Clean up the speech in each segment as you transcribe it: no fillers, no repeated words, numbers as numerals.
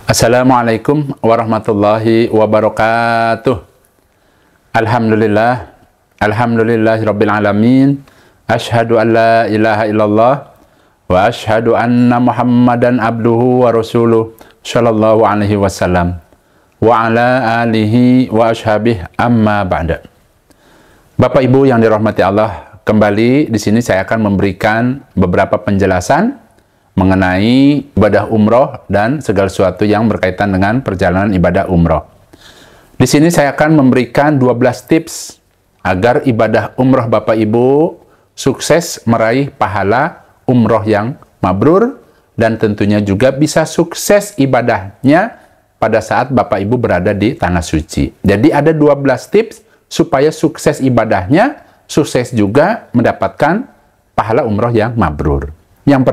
Assalamualaikum warahmatullahi wabarakatuh. Alhamdulillah, alhamdulillahirabbil alamin. Asyhadu an la ilaha illallah wa asyhadu anna Muhammadan abduhu wa rasuluh sallallahu alaihi wasallam wa ala alihi wa ashabihi amma ba'da. Bapak Ibu yang dirahmati Allah, kembali di sini saya akan memberikan beberapa penjelasan mengenai ibadah umroh dan segala sesuatu yang berkaitan dengan perjalanan ibadah umroh. Di sini saya akan memberikan 12 tips agar ibadah umroh Bapak Ibu sukses meraih pahala umroh yang mabrur dan tentunya juga bisa sukses ibadahnya pada saat Bapak Ibu berada di Tanah Suci. Jadi ada 12 tips supaya sukses ibadahnya, sukses juga mendapatkan pahala umroh yang mabrur. Yang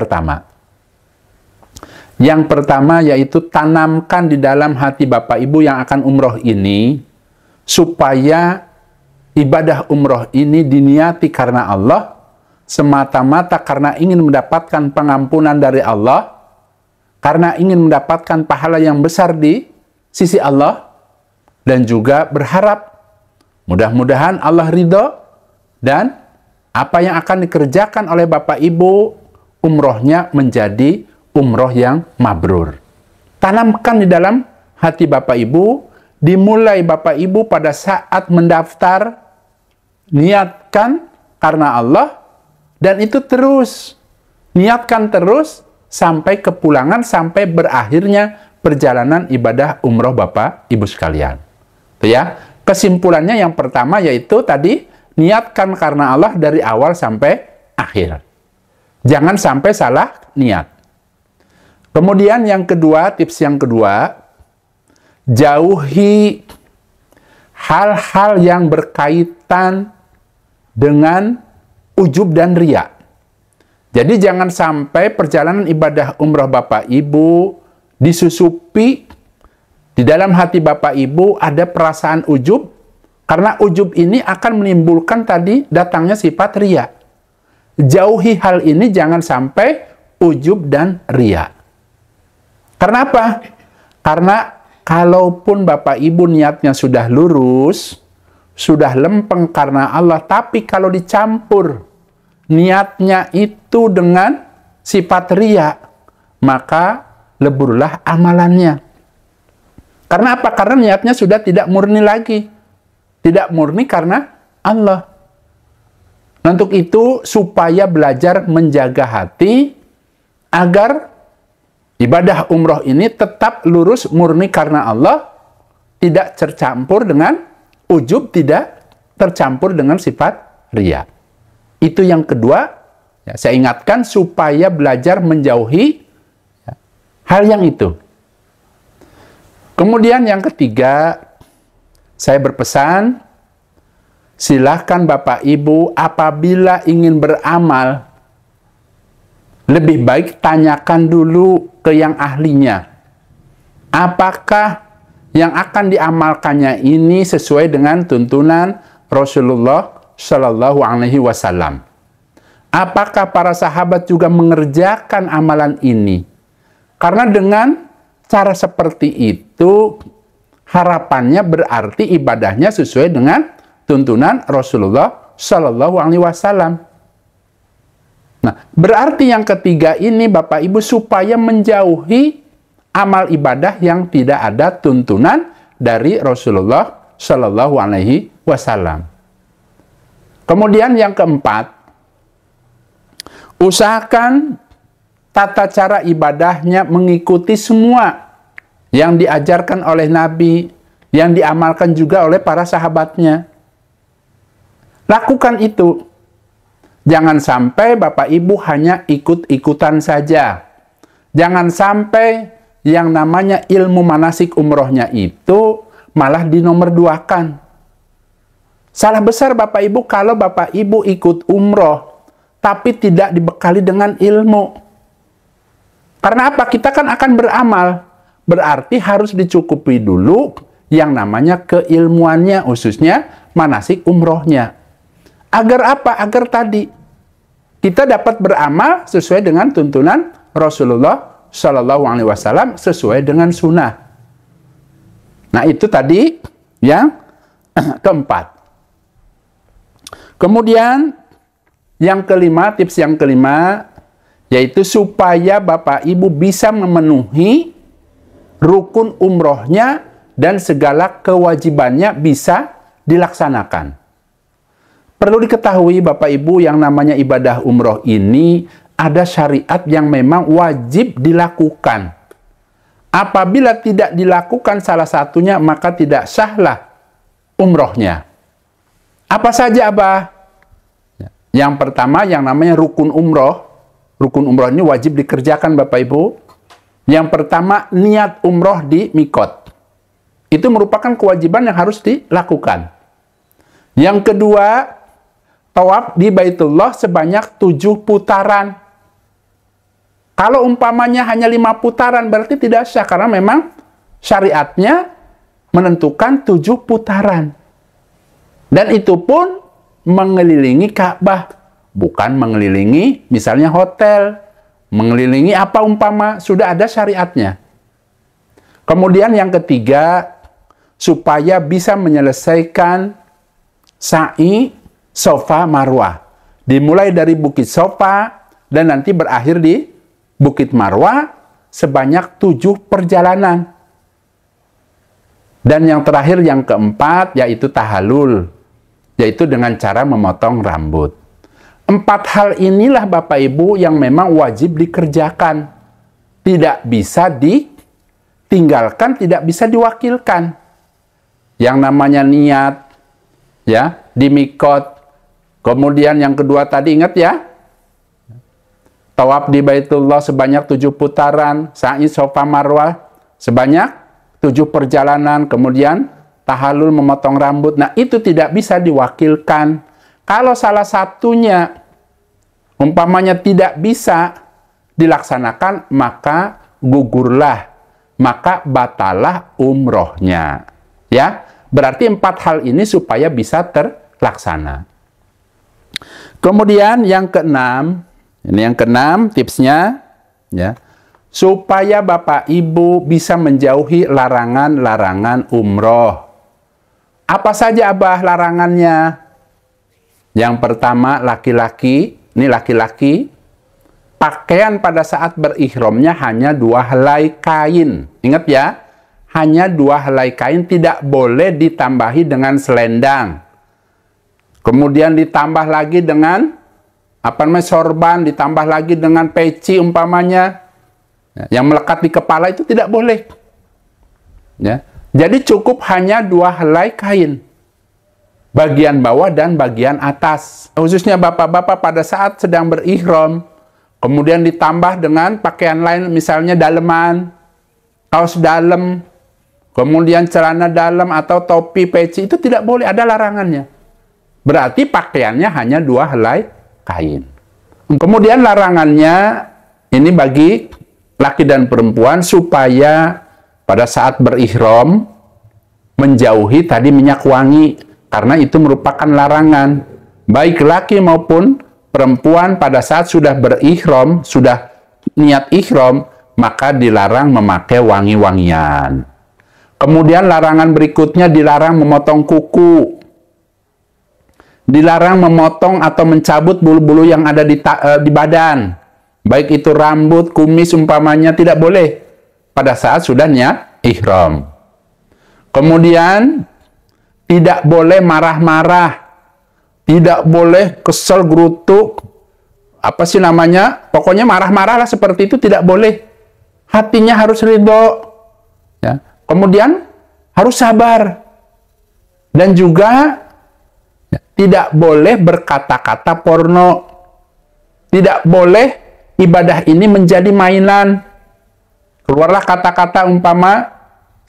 pertama yaitu tanamkan di dalam hati Bapak Ibu yang akan umroh ini, supaya ibadah umroh ini diniati karena Allah, semata-mata karena ingin mendapatkan pengampunan dari Allah, karena ingin mendapatkan pahala yang besar di sisi Allah, dan juga berharap mudah-mudahan Allah ridho, dan apa yang akan dikerjakan oleh Bapak Ibu, umrohnya menjadi umroh yang mabrur. Tanamkan di dalam hati Bapak Ibu, dimulai Bapak Ibu pada saat mendaftar, niatkan karena Allah, dan itu terus, niatkan terus sampai kepulangan, sampai berakhirnya perjalanan ibadah umroh Bapak Ibu sekalian. Itu ya, kesimpulannya yang pertama yaitu tadi, niatkan karena Allah dari awal sampai akhir. Jangan sampai salah niat. Kemudian yang kedua, tips yang kedua, jauhi hal-hal yang berkaitan dengan ujub dan riya. Jadi jangan sampai perjalanan ibadah umroh Bapak Ibu disusupi di dalam hati Bapak Ibu ada perasaan ujub, karena ujub ini akan menimbulkan tadi datangnya sifat riya. Jauhi hal ini, jangan sampai ujub dan riya. Karena apa? Karena kalaupun Bapak Ibu niatnya sudah lurus, sudah lempeng karena Allah, tapi kalau dicampur niatnya itu dengan sifat riya, maka leburlah amalannya. Karena apa? Karena niatnya sudah tidak murni lagi. Tidak murni karena Allah. Untuk itu, supaya belajar menjaga hati agar ibadah umroh ini tetap lurus murni karena Allah, tidak tercampur dengan ujub, tidak tercampur dengan sifat riya. Itu yang kedua, ya, saya ingatkan supaya belajar menjauhi hal yang itu. Kemudian yang ketiga, saya berpesan, silahkan Bapak Ibu apabila ingin beramal, lebih baik tanyakan dulu ke yang ahlinya. Apakah yang akan diamalkannya ini sesuai dengan tuntunan Rasulullah Shallallahu Alaihi Wasallam? Apakah para sahabat juga mengerjakan amalan ini? Karena dengan cara seperti itu, harapannya berarti ibadahnya sesuai dengan tuntunan Rasulullah Shallallahu Alaihi Wasallam. Nah, berarti yang ketiga ini Bapak Ibu supaya menjauhi amal ibadah yang tidak ada tuntunan dari Rasulullah Shallallahu Alaihi Wasallam. Kemudian yang keempat, usahakan tata cara ibadahnya mengikuti semua yang diajarkan oleh Nabi, yang diamalkan juga oleh para sahabatnya. Lakukan itu. Jangan sampai Bapak Ibu hanya ikut-ikutan saja. Jangan sampai yang namanya ilmu manasik umrohnya itu malah dinomorduakan. Salah besar Bapak Ibu kalau Bapak Ibu ikut umroh tapi tidak dibekali dengan ilmu. Karena apa? Kita kan akan beramal. Berarti harus dicukupi dulu yang namanya keilmuannya, khususnya manasik umrohnya. Agar apa? Agar tadi kita dapat beramal sesuai dengan tuntunan Rasulullah Shallallahu Alaihi Wasallam sesuai dengan sunnah. Nah, itu tadi yang keempat. Kemudian yang kelima, tips yang kelima, yaitu supaya Bapak Ibu bisa memenuhi rukun umrohnya dan segala kewajibannya bisa dilaksanakan. Perlu diketahui Bapak Ibu, yang namanya ibadah umroh ini ada syariat yang memang wajib dilakukan. Apabila tidak dilakukan salah satunya, maka tidak sahlah umrohnya. Apa saja, Abah? Yang pertama, yang namanya rukun umroh. Rukun umroh ini wajib dikerjakan, Bapak Ibu. Yang pertama, niat umroh di mikot. Itu merupakan kewajiban yang harus dilakukan. Yang kedua, tawaf di Baitullah sebanyak 7 putaran. Kalau umpamanya hanya 5 putaran, berarti tidak sah, karena memang syariatnya menentukan 7 putaran. Dan itu pun mengelilingi Ka'bah, bukan mengelilingi misalnya hotel, mengelilingi apa umpama, sudah ada syariatnya. Kemudian yang ketiga, supaya bisa menyelesaikan sa'i Safa Marwah. Dimulai dari Bukit Safa dan nanti berakhir di Bukit Marwah sebanyak 7 perjalanan. Dan yang terakhir, yang keempat, yaitu tahallul, yaitu dengan cara memotong rambut. 4 hal inilah Bapak Ibu yang memang wajib dikerjakan. Tidak bisa ditinggalkan, tidak bisa diwakilkan. Yang namanya niat, ya, di mikot. Kemudian yang kedua tadi, ingat ya, tawaf di Baitullah sebanyak 7 putaran, sa'i Safa Marwah sebanyak 7 perjalanan, kemudian tahallul memotong rambut. Nah, itu tidak bisa diwakilkan. Kalau salah satunya umpamanya tidak bisa dilaksanakan, maka gugurlah, maka batalah umrohnya. Ya, berarti 4 hal ini supaya bisa terlaksana. Kemudian yang keenam, ini yang keenam tipsnya, ya, supaya Bapak Ibu bisa menjauhi larangan-larangan umroh. Apa saja, Abah, larangannya? Yang pertama, laki-laki, ini laki-laki, pakaian pada saat berihramnya hanya 2 helai kain. Ingat ya, hanya 2 helai kain, tidak boleh ditambahi dengan selendang. Kemudian ditambah lagi dengan sorban, ditambah lagi dengan peci umpamanya, yang melekat di kepala, itu tidak boleh. Ya. Jadi cukup hanya 2 helai kain, bagian bawah dan bagian atas. Khususnya bapak-bapak pada saat sedang berihram, kemudian ditambah dengan pakaian lain, misalnya daleman, kaos dalam, kemudian celana dalam atau topi, peci, itu tidak boleh, ada larangannya. Berarti pakaiannya hanya 2 helai kain. Kemudian larangannya ini bagi laki dan perempuan, supaya pada saat berihram menjauhi tadi minyak wangi, karena itu merupakan larangan. Baik laki maupun perempuan pada saat sudah berihram, sudah niat ihram, maka dilarang memakai wangi-wangian. Kemudian larangan berikutnya, dilarang memotong kuku. Dilarang memotong atau mencabut bulu-bulu yang ada di badan. Baik itu rambut, kumis umpamanya, tidak boleh pada saat sudah niat ihram. Kemudian tidak boleh marah-marah, tidak boleh kesel, gerutuk, pokoknya marah-marah lah, seperti itu tidak boleh. Hatinya harus ridho, ya. Kemudian harus sabar, dan juga tidak boleh berkata-kata porno. Tidak boleh ibadah ini menjadi mainan. Keluarlah kata-kata umpama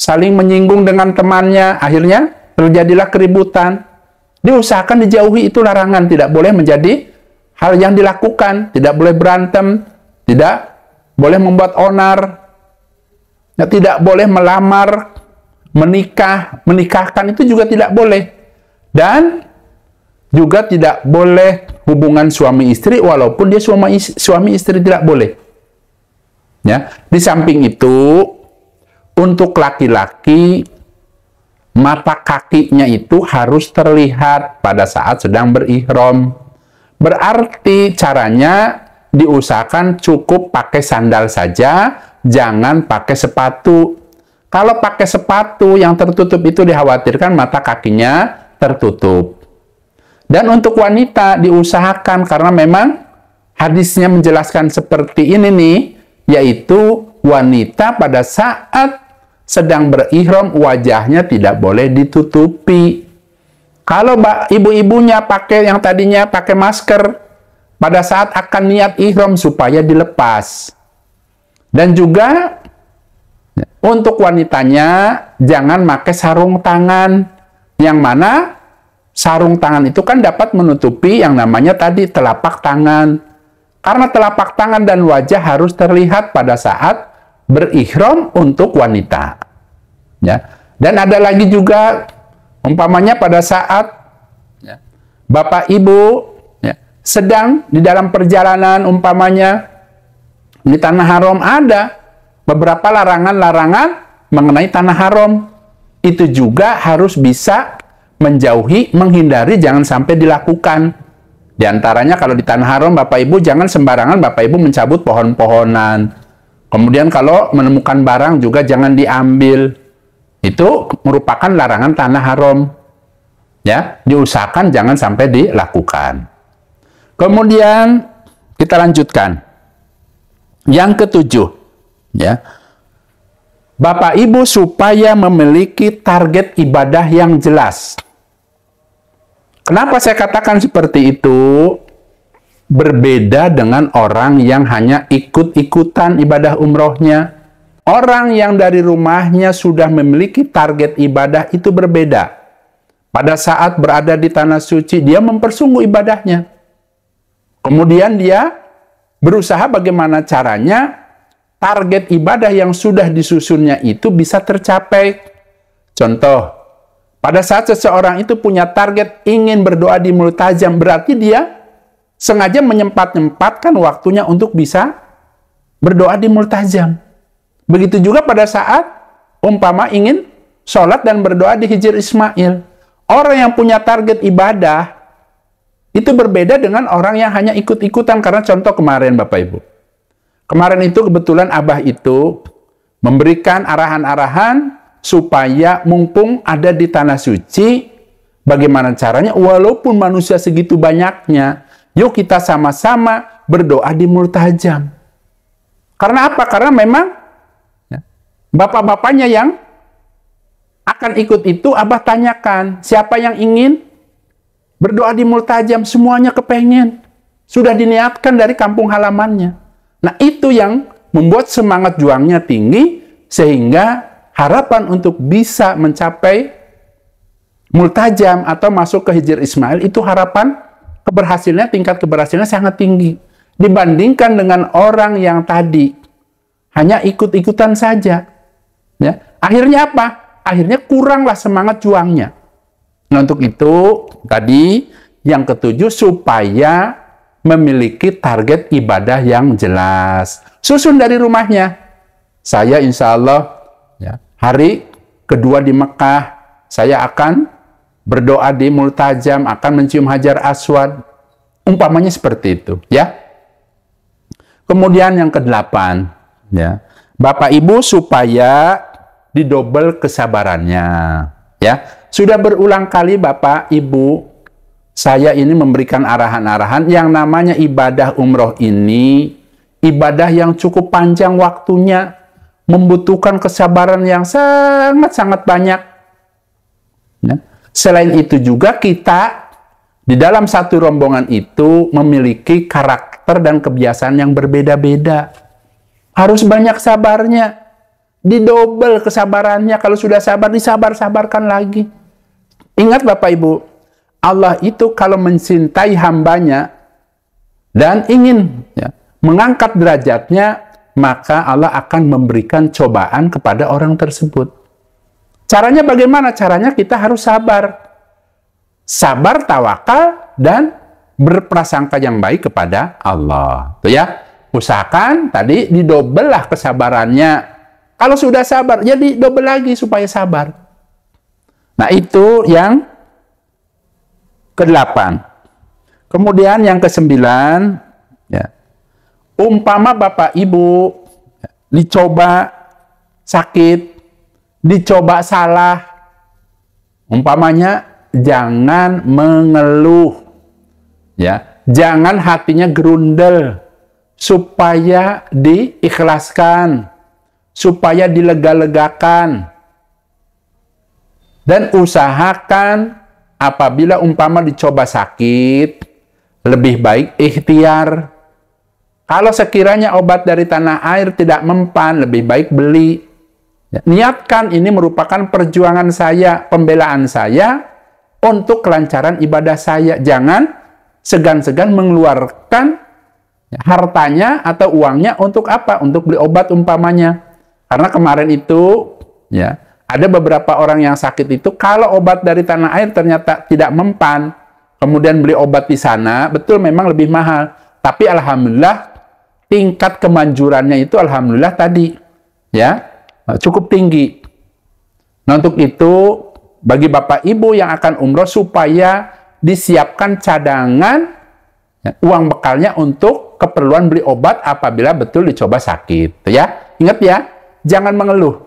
saling menyinggung dengan temannya, akhirnya terjadilah keributan. Diusahakan dijauhi, itu larangan. Tidak boleh menjadi hal yang dilakukan. Tidak boleh berantem, tidak boleh membuat onar, tidak boleh melamar, menikahkan, itu juga tidak boleh. Dan juga tidak boleh hubungan suami istri, walaupun dia suami istri, tidak boleh. Ya, di samping itu, untuk laki-laki, mata kakinya itu harus terlihat pada saat sedang berihram. Berarti caranya diusahakan cukup pakai sandal saja, jangan pakai sepatu. Kalau pakai sepatu yang tertutup itu dikhawatirkan mata kakinya tertutup. Dan untuk wanita diusahakan, karena memang hadisnya menjelaskan seperti ini nih, yaitu wanita pada saat sedang berihram wajahnya tidak boleh ditutupi. Kalau ibu-ibunya pakai yang tadinya pakai masker pada saat akan niat ihram supaya dilepas. Dan juga untuk wanitanya jangan pakai sarung tangan, yang mana sarung tangan itu kan dapat menutupi yang namanya tadi telapak tangan. Karena telapak tangan dan wajah harus terlihat pada saat berihram untuk wanita. Ya. Dan ada lagi juga, umpamanya pada saat bapak ibu sedang di dalam perjalanan, umpamanya di tanah haram, ada beberapa larangan-larangan mengenai tanah haram. Itu juga harus bisa menjauhi, menghindari, jangan sampai dilakukan. Di antaranya kalau di tanah haram, Bapak Ibu jangan sembarangan Bapak Ibu mencabut pohon-pohonan. Kemudian kalau menemukan barang juga jangan diambil. Itu merupakan larangan tanah haram. Ya, diusahakan jangan sampai dilakukan. Kemudian kita lanjutkan. Yang ketujuh, ya. Bapak Ibu supaya memiliki target ibadah yang jelas. Kenapa saya katakan seperti itu? Berbeda dengan orang yang hanya ikut-ikutan ibadah umrohnya. Orang yang dari rumahnya sudah memiliki target ibadah itu berbeda. Pada saat berada di tanah suci, dia mempersungguh ibadahnya. Kemudian dia berusaha bagaimana caranya target ibadah yang sudah disusunnya itu bisa tercapai. Contoh, pada saat seseorang itu punya target ingin berdoa di multajam, berarti dia sengaja menyempat-nyempatkan waktunya untuk bisa berdoa di multajam. Begitu juga pada saat umpama ingin sholat dan berdoa di Hijr Ismail. Orang yang punya target ibadah itu berbeda dengan orang yang hanya ikut-ikutan. Karena contoh kemarin Bapak Ibu. Kemarin itu kebetulan Abah itu memberikan arahan-arahan supaya mumpung ada di tanah suci, bagaimana caranya walaupun manusia segitu banyaknya, yuk kita sama-sama berdoa di multajam. Karena apa? Karena memang bapak-bapaknya yang akan ikut itu, Abah tanyakan, siapa yang ingin berdoa di multajam? Semuanya kepengen. Sudah diniatkan dari kampung halamannya. Nah, itu yang membuat semangat juangnya tinggi, sehingga harapan untuk bisa mencapai multajam atau masuk ke Hijr Ismail itu harapan keberhasilannya, tingkat keberhasilannya sangat tinggi. Dibandingkan dengan orang yang tadi hanya ikut-ikutan saja. Ya. Akhirnya apa? Akhirnya kuranglah semangat juangnya. Nah, untuk itu tadi yang ketujuh, supaya memiliki target ibadah yang jelas. Susun dari rumahnya. Saya insya Allah hari kedua di Mekah, saya akan berdoa di multajam, akan mencium Hajar Aswad. Umpamanya seperti itu, ya. Kemudian yang kedelapan, ya. Bapak Ibu supaya didobel kesabarannya, ya. Sudah berulang kali Bapak Ibu, saya ini memberikan arahan-arahan yang namanya ibadah umroh ini, ibadah yang cukup panjang waktunya, membutuhkan kesabaran yang sangat-sangat banyak. Ya. Selain itu juga kita di dalam satu rombongan itu memiliki karakter dan kebiasaan yang berbeda-beda. Harus banyak sabarnya. Didobel kesabarannya. Kalau sudah sabar, disabar-sabarkan lagi. Ingat Bapak Ibu, Allah itu kalau mencintai hambanya dan ingin mengangkat derajatnya, maka Allah akan memberikan cobaan kepada orang tersebut. Caranya bagaimana? Caranya kita harus sabar. Sabar, tawakal, dan berprasangka yang baik kepada Allah. Tuh ya. Usahakan tadi didobel lah kesabarannya. Kalau sudah sabar, jadi double lagi supaya sabar. Nah, itu yang ke-8. Kemudian yang ke-9, ya, umpama Bapak Ibu dicoba sakit, dicoba salah, umpamanya jangan mengeluh, ya, jangan hatinya gerundel, supaya diikhlaskan, supaya dilega-legakan, dan usahakan apabila umpama dicoba sakit, lebih baik ikhtiar. Kalau sekiranya obat dari tanah air tidak mempan, lebih baik beli. Ya, niatkan ini merupakan perjuangan saya, pembelaan saya untuk kelancaran ibadah saya. Jangan segan-segan mengeluarkan hartanya atau uangnya untuk apa? Untuk beli obat umpamanya. Karena kemarin itu, ya, ada beberapa orang yang sakit itu, kalau obat dari tanah air ternyata tidak mempan, kemudian beli obat di sana, betul memang lebih mahal. Tapi alhamdulillah, tingkat kemanjurannya itu alhamdulillah tadi, ya, cukup tinggi. Nah, untuk itu, bagi Bapak Ibu yang akan umroh, supaya disiapkan cadangan, ya, uang bekalnya untuk keperluan beli obat apabila betul dicoba sakit. Ya, ingat ya, jangan mengeluh.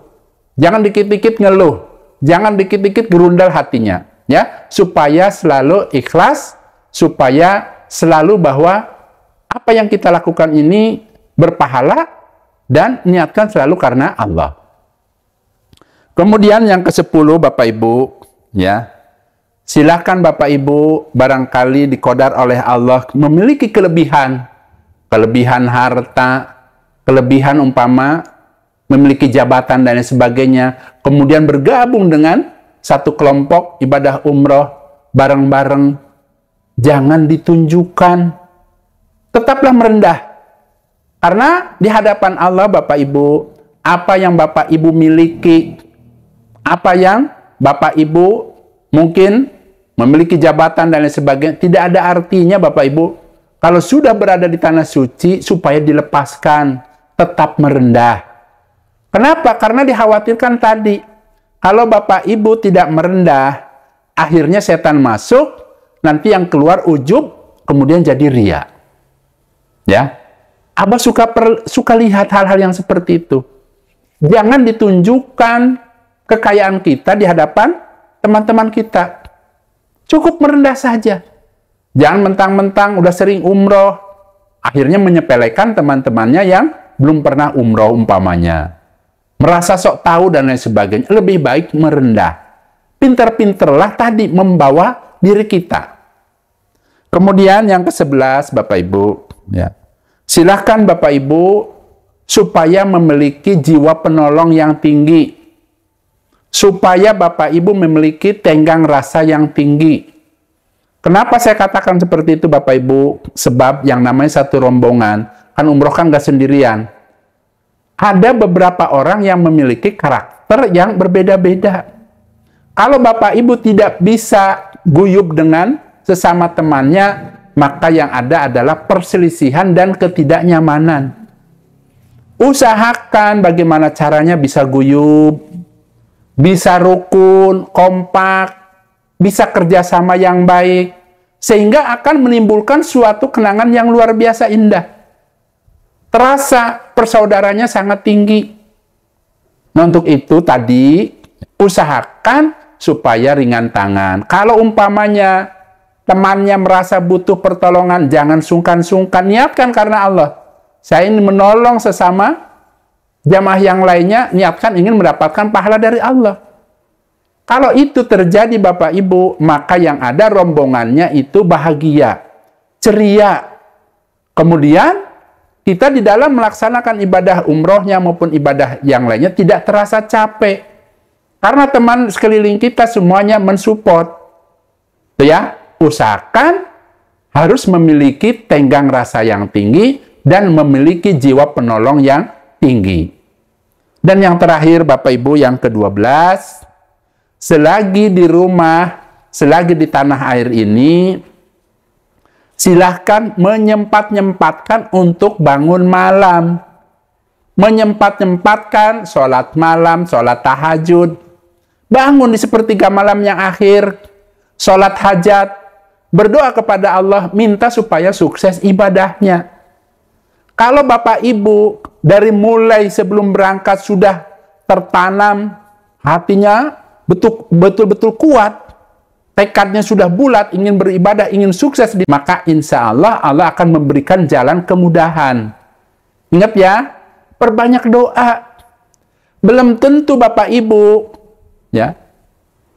Jangan dikit-dikit ngeluh, jangan dikit-dikit gerundal hatinya, ya, supaya selalu ikhlas, supaya selalu bahwa apa yang kita lakukan ini berpahala dan niatkan selalu karena Allah. Kemudian yang ke-10 Bapak Ibu, ya, silakan Bapak Ibu barangkali dikodar oleh Allah memiliki kelebihan harta, kelebihan umpama memiliki jabatan dan sebagainya, kemudian bergabung dengan satu kelompok ibadah umroh bareng-bareng, jangan ditunjukkan, tetaplah merendah. Karena di hadapan Allah Bapak Ibu, apa yang Bapak Ibu miliki, apa yang Bapak Ibu mungkin memiliki jabatan dan lain sebagainya, tidak ada artinya Bapak Ibu kalau sudah berada di tanah suci supaya dilepaskan, tetap merendah. Kenapa? Karena dikhawatirkan tadi, kalau Bapak Ibu tidak merendah, akhirnya setan masuk, nanti yang keluar ujub, kemudian jadi ria. Ya, Abah suka lihat hal-hal yang seperti itu. Jangan ditunjukkan kekayaan kita di hadapan teman-teman kita. Cukup merendah saja. Jangan mentang-mentang udah sering umroh, akhirnya menyepelekan teman-temannya yang belum pernah umroh umpamanya. Merasa sok tahu dan lain sebagainya. Lebih baik merendah. Pinter-pinterlah tadi membawa diri kita. Kemudian yang ke-11 Bapak Ibu, ya, silahkan Bapak Ibu supaya memiliki jiwa penolong yang tinggi. Supaya Bapak Ibu memiliki tenggang rasa yang tinggi. Kenapa saya katakan seperti itu Bapak Ibu? Sebab yang namanya satu rombongan, kan umroh kan nggak sendirian. Ada beberapa orang yang memiliki karakter yang berbeda-beda. Kalau Bapak Ibu tidak bisa guyub dengan sesama temannya, maka yang ada adalah perselisihan dan ketidaknyamanan. Usahakan bagaimana caranya bisa guyub, bisa rukun, kompak, bisa kerjasama yang baik, sehingga akan menimbulkan suatu kenangan yang luar biasa indah. Terasa persaudaranya sangat tinggi. Nah, untuk itu tadi usahakan supaya ringan tangan. Kalau umpamanya temannya merasa butuh pertolongan, jangan sungkan-sungkan, niatkan karena Allah. Saya ingin menolong sesama jamaah yang lainnya, niatkan ingin mendapatkan pahala dari Allah. Kalau itu terjadi Bapak Ibu, maka yang ada rombongannya itu bahagia, ceria. Kemudian kita di dalam melaksanakan ibadah umrohnya maupun ibadah yang lainnya tidak terasa capek. Karena teman sekeliling kita semuanya mensupport. Ya, usahakan harus memiliki tenggang rasa yang tinggi dan memiliki jiwa penolong yang tinggi. Dan yang terakhir Bapak Ibu yang ke-12, selagi di rumah, selagi di tanah air ini, silahkan menyempat-nyempatkan untuk bangun malam. Menyempat-nyempatkan sholat malam, sholat tahajud. Bangun di sepertiga malam yang akhir, sholat hajat. Berdoa kepada Allah, minta supaya sukses ibadahnya. Kalau Bapak Ibu dari mulai sebelum berangkat sudah tertanam, hatinya betul-betul kuat, tekadnya sudah bulat, ingin beribadah, ingin sukses, maka insya Allah Allah akan memberikan jalan kemudahan. Ingat ya, perbanyak doa. Belum tentu Bapak Ibu, ya,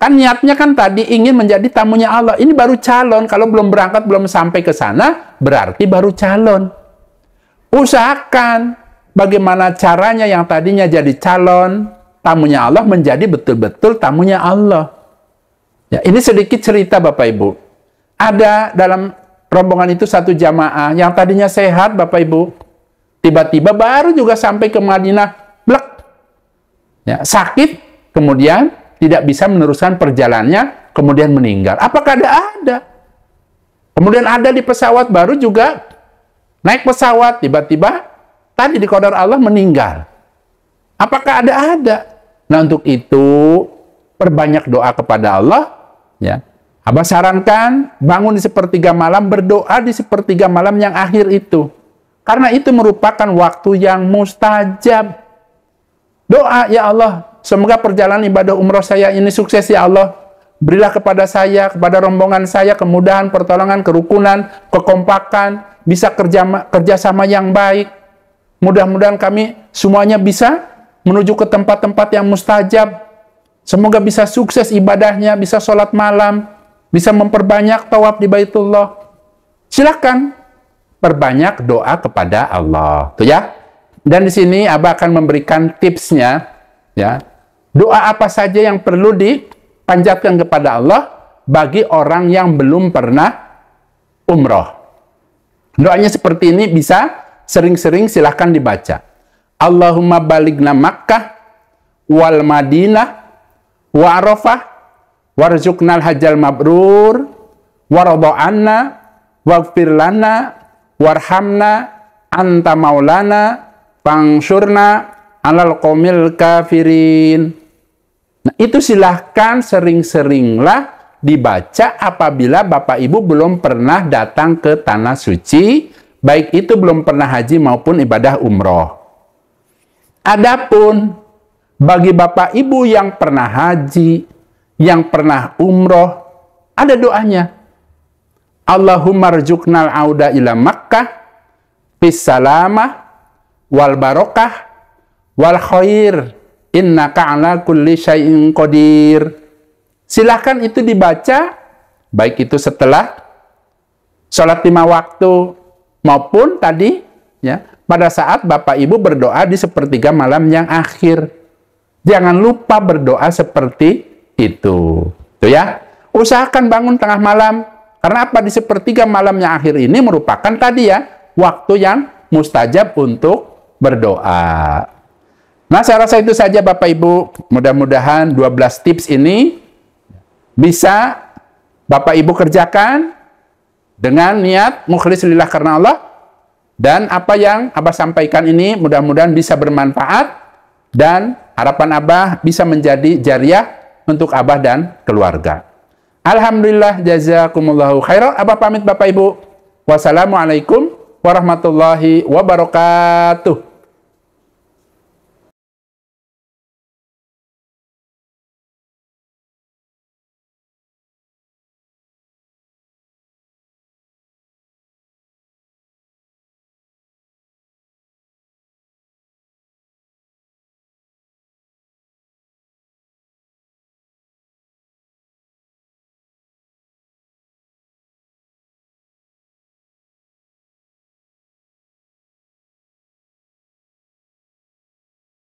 kan niatnya kan tadi ingin menjadi tamunya Allah. Ini baru calon. Kalau belum berangkat, belum sampai ke sana, berarti baru calon. Usahakan bagaimana caranya yang tadinya jadi calon tamunya Allah menjadi betul-betul tamunya Allah. Ya, ini sedikit cerita Bapak Ibu. Ada dalam rombongan itu satu jamaah yang tadinya sehat Bapak Ibu. Tiba-tiba baru juga sampai ke Madinah, blek. Ya, sakit, kemudian tidak bisa meneruskan perjalanannya, kemudian meninggal. Apakah ada? Kemudian ada di pesawat baru juga, naik pesawat, tiba-tiba tadi di qadar Allah meninggal. Apakah ada? Nah, untuk itu perbanyak doa kepada Allah. Ya, Abah sarankan bangun di sepertiga malam, berdoa di sepertiga malam yang akhir itu. Karena itu merupakan waktu yang mustajab. Doa, ya Allah, semoga perjalanan ibadah umroh saya ini sukses ya Allah. Berilah kepada saya, kepada rombongan saya, kemudahan, pertolongan, kerukunan, kekompakan, bisa kerjasama yang baik. Mudah-mudahan kami semuanya bisa menuju ke tempat-tempat yang mustajab. Semoga bisa sukses ibadahnya, bisa sholat malam, bisa memperbanyak tawaf di Baitullah. Silakan perbanyak doa kepada Allah. Tuh ya. Dan di sini Abah akan memberikan tipsnya, ya. Doa apa saja yang perlu dipanjatkan kepada Allah bagi orang yang belum pernah umroh. Doanya seperti ini, bisa sering-sering silahkan dibaca. Allahumma baligna Makkah wal Madinah wa Arafah warzuqnal hajjal mabrur waradha anna waghfir lana warhamna anta maulana pangsurna alal qomil kafirin. Nah, itu silahkan sering-seringlah dibaca apabila Bapak Ibu belum pernah datang ke tanah suci, baik itu belum pernah haji maupun ibadah umroh. Adapun bagi Bapak Ibu yang pernah haji, yang pernah umroh, ada doanya. Allahumma rzuqnal auda ila Makkah bis salamah wal barokah wal khair innaka ala kulli syai'in qadir. Silahkan itu dibaca, baik itu setelah sholat 5 waktu maupun tadi, ya, pada saat Bapak Ibu berdoa di sepertiga malam yang akhir. Jangan lupa berdoa seperti itu. Tuh ya. Usahakan bangun tengah malam. Karena apa? Di sepertiga malam yang akhir ini merupakan tadi ya, waktu yang mustajab untuk berdoa. Nah, saya rasa itu saja Bapak Ibu. Mudah-mudahan 12 tips ini bisa Bapak Ibu kerjakan dengan niat mukhlis lillah karena Allah. Dan apa yang Abah sampaikan ini mudah-mudahan bisa bermanfaat dan harapan Abah bisa menjadi jariah untuk Abah dan keluarga. Alhamdulillah, jazakumullahu khairan. Abah pamit Bapak Ibu. Wassalamualaikum warahmatullahi wabarakatuh.